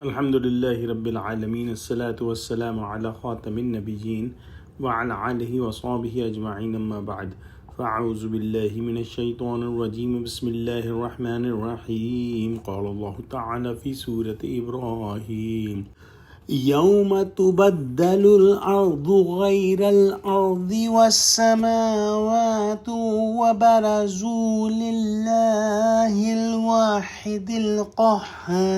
الحمد لله رب العالمين الصلاة والسلام على خاتم النبيين وعلى آله وصحبه أجمعين أما بعد فأعوذ بالله من الشيطان الرجيم بسم الله الرحمن الرحيم قال الله تعالى في سورة إبراهيم يوم تبدل الأرض غير الأرض والسماوات وبرزوا لله الواحد القهار۔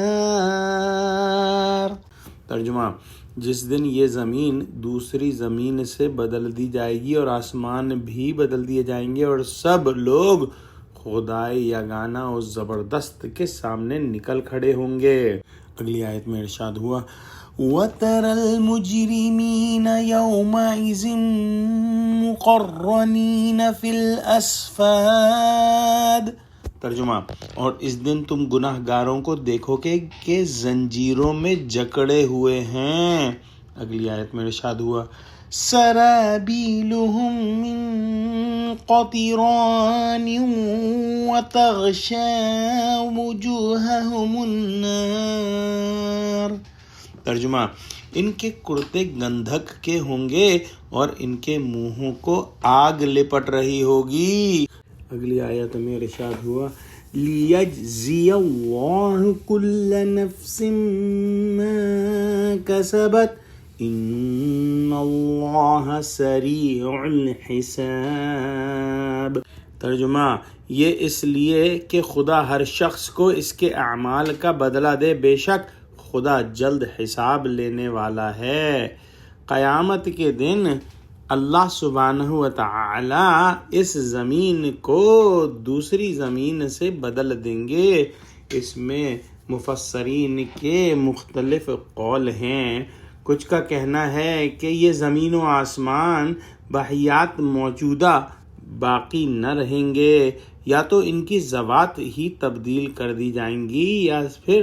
ترجمہ: جس دن یہ زمین دوسری زمین سے بدل دی جائے گی اور آسمان بھی بدل دیے جائیں گے اور سب لوگ خدائے یگانہ اور زبردست کے سامنے نکل کھڑے ہوں گے۔ اگلی آیت میں ارشاد ہوا وَتَرَى الْمُجْرِمِينَ يَوْمَئِذٍ مُقَرَّنِينَ فِي الْأَصْفَادِ۔ ترجمہ: اور اس دن تم گناہ گاروں کو دیکھو کہ زنجیروں میں جکڑے ہوئے ہیں۔ اگلی آیت میں ارشاد ہوا سَرَابِيلُهُم مِّن قَطِرَانٍ وَتَغْشَىٰ وُجُوهَهُمُ النَّارُ۔ ترجمہ: ان کے کرتے گندھک کے ہوں گے اور ان کے منہوں کو آگ لپٹ رہی ہوگی۔ اگلی آیت میں ارشاد ہوا لِيَجْزِيَ اللَّهُ كُلَّ نَفْسٍ مَّا كَسَبَتْ إِنَّ اللَّهَ سَرِيعُ الْحِسَابِ۔ ترجمہ: یہ اس لیے کہ خدا ہر شخص کو اس کے اعمال کا بدلہ دے، بے شک خدا جلد حساب لینے والا ہے۔ قیامت کے دن اللہ سبحانہ و تعالی اس زمین کو دوسری زمین سے بدل دیں گے۔ اس میں مفسرین کے مختلف قول ہیں۔ کچھ کا کہنا ہے کہ یہ زمین و آسمان بحیات موجودہ باقی نہ رہیں گے، یا تو ان کی ذوات ہی تبدیل کر دی جائیں گی یا پھر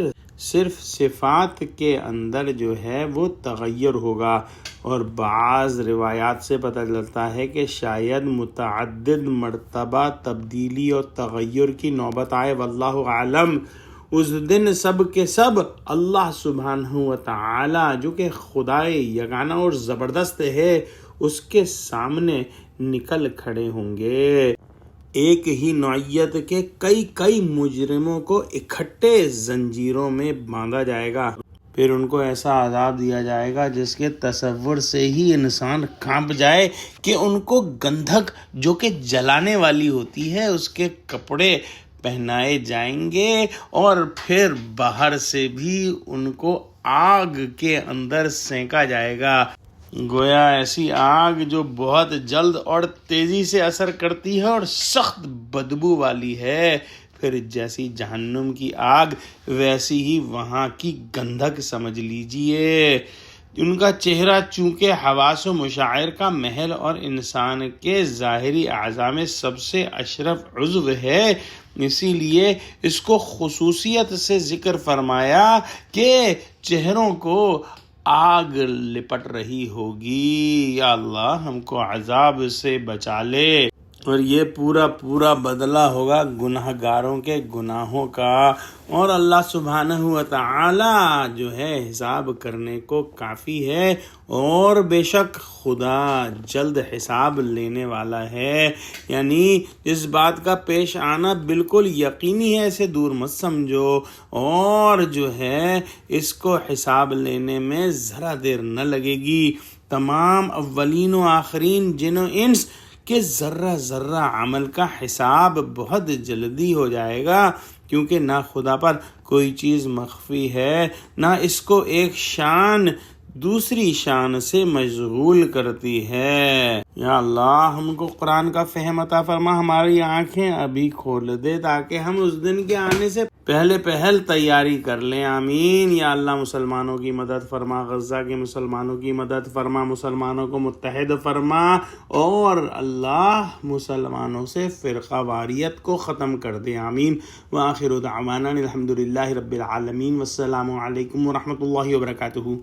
صرف صفات کے اندر جو ہے وہ تغیر ہوگا، اور بعض روایات سے پتہ چلتا ہے کہ شاید متعدد مرتبہ تبدیلی اور تغیر کی نوبت آئے، واللہ عالم۔ اس دن سب کے سب اللہ سبحانہ و تعالی جو کہ خدائے یگانہ اور زبردست ہے اس کے سامنے نکل کھڑے ہوں گے۔ ایک ہی نوعیت کے کئی مجرموں کو اکٹھے زنجیروں میں باندھا جائے گا، پھر ان کو ایسا عذاب دیا جائے گا جس کے تصور سے ہی انسان کانپ جائے کہ ان کو گندھک جو کہ جلانے والی ہوتی ہے اس کے کپڑے پہنائے جائیں گے، اور پھر باہر سے بھی ان کو آگ کے اندر سینکا جائے گا، گویا ایسی آگ جو بہت جلد اور تیزی سے اثر کرتی ہے اور سخت بدبو والی ہے۔ پھر جیسی جہنم کی آگ ویسی ہی وہاں کی گندھک سمجھ لیجئے۔ ان کا چہرہ چونکہ حواس و مشاعر کا محل اور انسان کے ظاہری اعضاء میں سب سے اشرف عضو ہے، اسی لیے اس کو خصوصیت سے ذکر فرمایا کہ چہروں کو آگ لپٹ رہی ہوگی۔ یا اللہ ہم کو عذاب سے بچا لے۔ اور یہ پورا بدلہ ہوگا گناہ گاروں کے گناہوں کا، اور اللہ سبحانہ و تعالی جو ہے حساب کرنے کو کافی ہے، اور بے شک خدا جلد حساب لینے والا ہے۔ یعنی اس بات کا پیش آنا بالکل یقینی ہے، اسے دور مت سمجھو، اور جو ہے اس کو حساب لینے میں ذرا دیر نہ لگے گی۔ تمام اولین و آخرین جن و انس کہ ذرہ عمل کا حساب بہت جلدی ہو جائے گا، کیونکہ نہ خدا پر کوئی چیز مخفی ہے، نہ اس کو ایک شان دوسری شان سے مشغول کرتی ہے۔ یا اللہ ہم کو قرآن کا فہم عطا فرما، ہماری آنکھیں ابھی کھول دے تاکہ ہم اس دن کے آنے سے پہل تیاری کر لیں، آمین۔ یا اللہ مسلمانوں کی مدد فرما، غزہ کے مسلمانوں کی مدد فرما، مسلمانوں کو متحد فرما، اور اللہ مسلمانوں سے فرقہ واریت کو ختم کر دے، آمین۔ وآخر دعوانا الحمد للہ رب العالمین، والسلام علیکم ورحمۃ اللہ وبرکاتہ۔